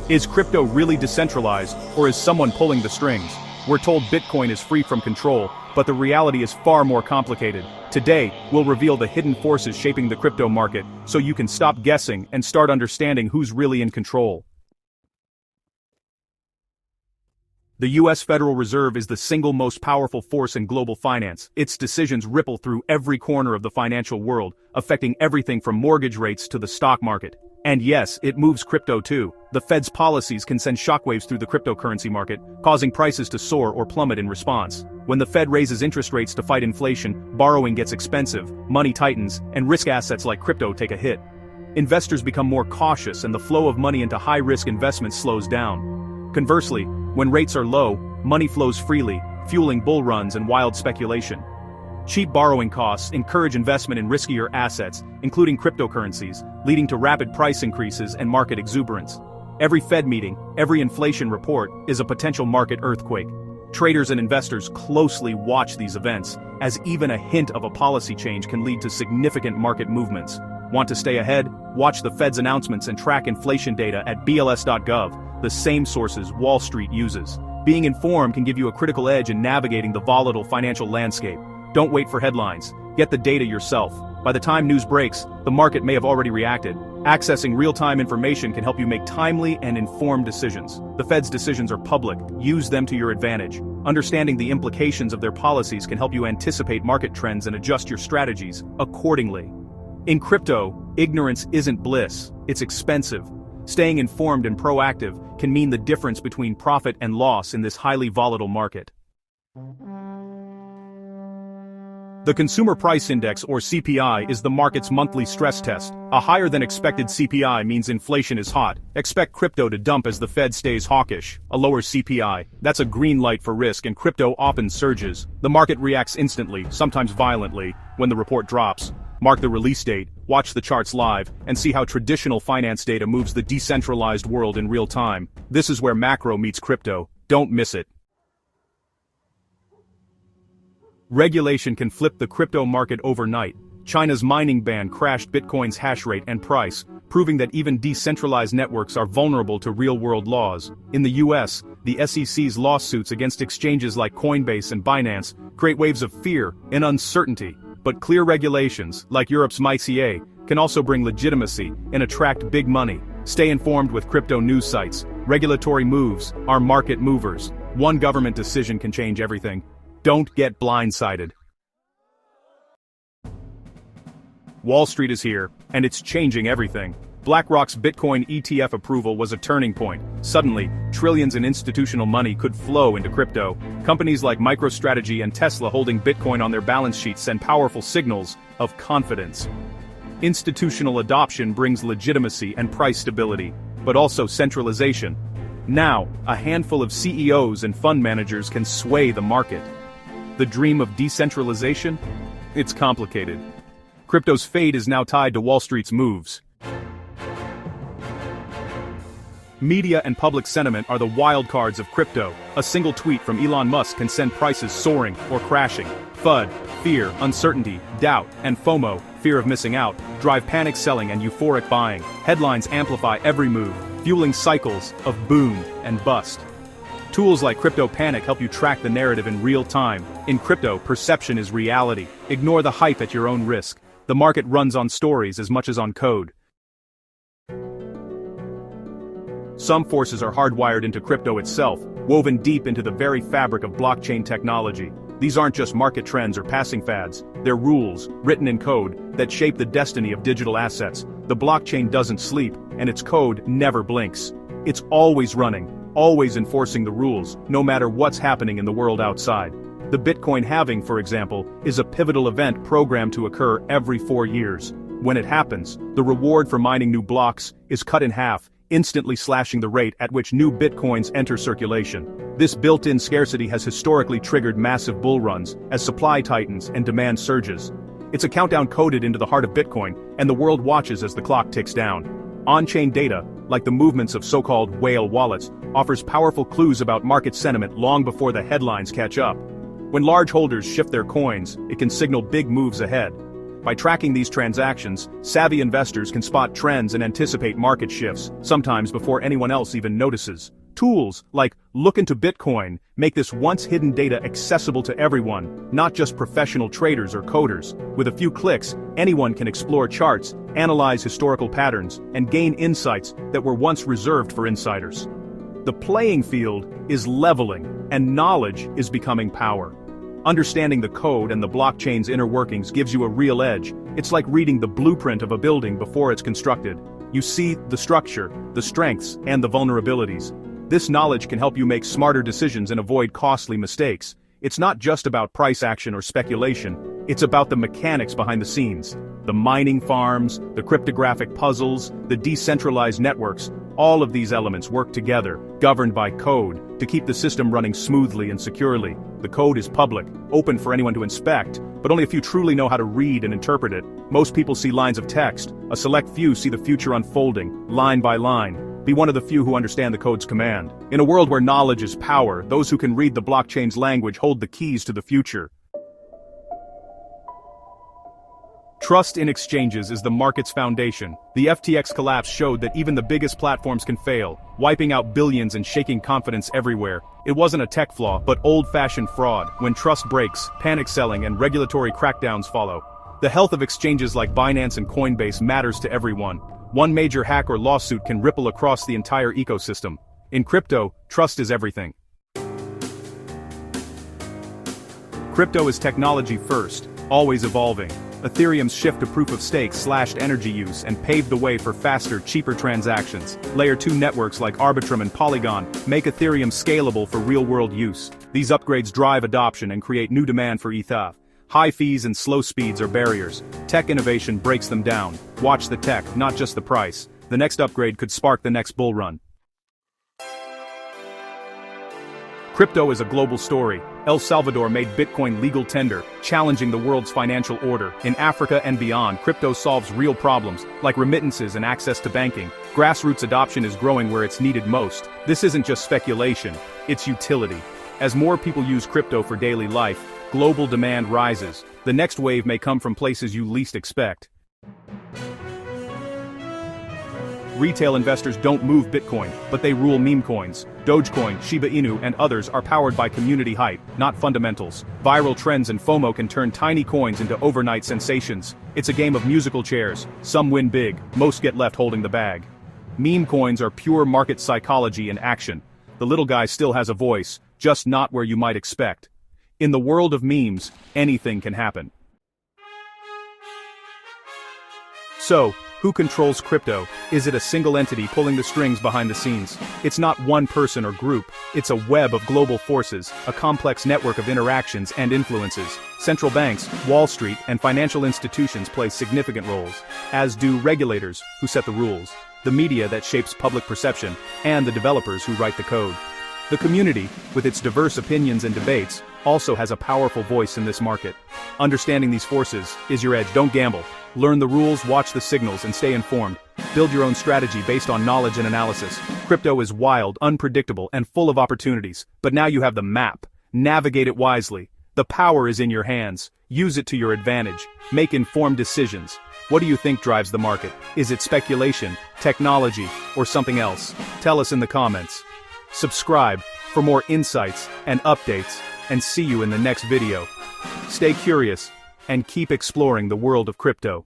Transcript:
Is crypto really decentralized, or is someone pulling the strings? We're told Bitcoin is free from control, but the reality is far more complicated. Today, we'll reveal the hidden forces shaping the crypto market, so you can stop guessing and start understanding who's really in control. The U.S. Federal Reserve is the single most powerful force in global finance. Its decisions ripple through every corner of the financial world, affecting everything from mortgage rates to the stock market. And yes, it moves crypto too. The Fed's policies can send shockwaves through the cryptocurrency market, causing prices to soar or plummet in response. When the Fed raises interest rates to fight inflation, borrowing gets expensive, money tightens, and risk assets like crypto take a hit. Investors become more cautious and the flow of money into high-risk investments slows down. Conversely, when rates are low, money flows freely, fueling bull runs and wild speculation. Cheap borrowing costs encourage investment in riskier assets, including cryptocurrencies, leading to rapid price increases and market exuberance. Every Fed meeting, every inflation report, is a potential market earthquake. Traders and investors closely watch these events, as even a hint of a policy change can lead to significant market movements. Want to stay ahead? Watch the Fed's announcements and track inflation data at bls.gov, the same sources Wall Street uses. Being informed can give you a critical edge in navigating the volatile financial landscape. Don't wait for headlines. Get the data yourself. By the time news breaks, the market may have already reacted. Accessing real-time information can help you make timely and informed decisions. The Fed's decisions are public. Use them to your advantage. Understanding the implications of their policies can help you anticipate market trends and adjust your strategies accordingly. In crypto, ignorance isn't bliss, it's expensive. Staying informed and proactive can mean the difference between profit and loss in this highly volatile market. The Consumer Price Index, or CPI, is the market's monthly stress test. A higher than expected CPI means inflation is hot. Expect crypto to dump as the Fed stays hawkish. A lower CPI, that's a green light for risk, and crypto often surges. The market reacts instantly, sometimes violently, when the report drops. Mark the release date, watch the charts live, and see how traditional finance data moves the decentralized world in real time. This is where macro meets crypto. Don't miss it. Regulation can flip the crypto market overnight. China's mining ban crashed Bitcoin's hash rate and price, proving that even decentralized networks are vulnerable to real-world laws. In the US, the SEC's lawsuits against exchanges like Coinbase and Binance create waves of fear and uncertainty. But clear regulations, like Europe's MiCA, can also bring legitimacy and attract big money. Stay informed with crypto news sites. Regulatory moves are market movers. One government decision can change everything. Don't get blindsided. Wall Street is here, and it's changing everything. BlackRock's Bitcoin ETF approval was a turning point. Suddenly, trillions in institutional money could flow into crypto. Companies like MicroStrategy and Tesla holding Bitcoin on their balance sheets send powerful signals of confidence. Institutional adoption brings legitimacy and price stability, but also centralization. Now, a handful of CEOs and fund managers can sway the market. The dream of decentralization? It's complicated. Crypto's fate is now tied to Wall Street's moves. Media and public sentiment are the wild cards of crypto. A single tweet from Elon Musk can send prices soaring or crashing. FUD, fear, uncertainty, doubt, and FOMO, fear of missing out, drive panic selling and euphoric buying. Headlines amplify every move, fueling cycles of boom and bust. Tools like Crypto Panic help you track the narrative in real time. In crypto, perception is reality. Ignore the hype at your own risk. The market runs on stories as much as on code. Some forces are hardwired into crypto itself, woven deep into the very fabric of blockchain technology. These aren't just market trends or passing fads, they're rules, written in code, that shape the destiny of digital assets. The blockchain doesn't sleep, and its code never blinks. It's always running, always enforcing the rules, no matter what's happening in the world outside. The Bitcoin halving, for example, is a pivotal event programmed to occur every 4 years. When it happens, the reward for mining new blocks is cut in half, instantly slashing the rate at which new Bitcoins enter circulation. This built-in scarcity has historically triggered massive bull runs as supply tightens and demand surges. It's a countdown coded into the heart of Bitcoin, and the world watches as the clock ticks down. On-chain data, like the movements of so-called whale wallets, offers powerful clues about market sentiment long before the headlines catch up. When large holders shift their coins, it can signal big moves ahead. By tracking these transactions, savvy investors can spot trends and anticipate market shifts, sometimes before anyone else even notices. Tools like Look into Bitcoin make this once-hidden data accessible to everyone, not just professional traders or coders. With a few clicks, anyone can explore charts, analyze historical patterns, and gain insights that were once reserved for insiders. The playing field is leveling, and knowledge is becoming power. Understanding the code and the blockchain's inner workings gives you a real edge. It's like reading the blueprint of a building before it's constructed. You see the structure, the strengths, and the vulnerabilities. This knowledge can help you make smarter decisions and avoid costly mistakes. It's not just about price action or speculation, it's about the mechanics behind the scenes. The mining farms, the cryptographic puzzles, the decentralized networks, all of these elements work together, governed by code, to keep the system running smoothly and securely. The code is public, open for anyone to inspect, but only a few truly know how to read and interpret it. Most people see lines of text, a select few see the future unfolding, line by line. Be one of the few who understand the code's command. In a world where knowledge is power, those who can read the blockchain's language hold the keys to the future. Trust in exchanges is the market's foundation. The FTX collapse showed that even the biggest platforms can fail, wiping out billions and shaking confidence everywhere. It wasn't a tech flaw, but old-fashioned fraud. When trust breaks, panic selling and regulatory crackdowns follow. The health of exchanges like Binance and Coinbase matters to everyone. One major hack or lawsuit can ripple across the entire ecosystem. In crypto, trust is everything. Crypto is technology first, always evolving. Ethereum's shift to proof-of-stake slashed energy use and paved the way for faster, cheaper transactions. Layer 2 networks like Arbitrum and Polygon make Ethereum scalable for real-world use. These upgrades drive adoption and create new demand for ETH. High fees and slow speeds are barriers. Tech innovation breaks them down. Watch the tech, not just the price. The next upgrade could spark the next bull run. Crypto is a global story. El Salvador made Bitcoin legal tender, challenging the world's financial order. In Africa and beyond, crypto solves real problems, like remittances and access to banking. Grassroots adoption is growing where it's needed most. This isn't just speculation, it's utility. As more people use crypto for daily life, global demand rises. The next wave may come from places you least expect. Retail investors don't move Bitcoin, but they rule meme coins. Dogecoin, Shiba Inu, and others are powered by community hype, not fundamentals. Viral trends and FOMO can turn tiny coins into overnight sensations. It's a game of musical chairs. Some win big, most get left holding the bag. Meme coins are pure market psychology in action. The little guy still has a voice, just not where you might expect. In the world of memes, anything can happen. So, who controls crypto? Is it a single entity pulling the strings behind the scenes? It's not one person or group, it's a web of global forces, a complex network of interactions and influences. Central banks, Wall Street, and financial institutions play significant roles, as do regulators, who set the rules, the media that shapes public perception, and the developers who write the code. The community, with its diverse opinions and debates, also has a powerful voice in this market. Understanding these forces is your edge. Don't gamble. Learn the rules, watch the signals, and stay informed. Build your own strategy based on knowledge and analysis. Crypto is wild, unpredictable, and full of opportunities. But now you have the map. Navigate it wisely. The power is in your hands. Use it to your advantage. Make informed decisions. What do you think drives the market? Is it speculation, technology, or something else? Tell us in the comments. Subscribe for more insights and updates, and see you in the next video. Stay curious and keep exploring the world of crypto.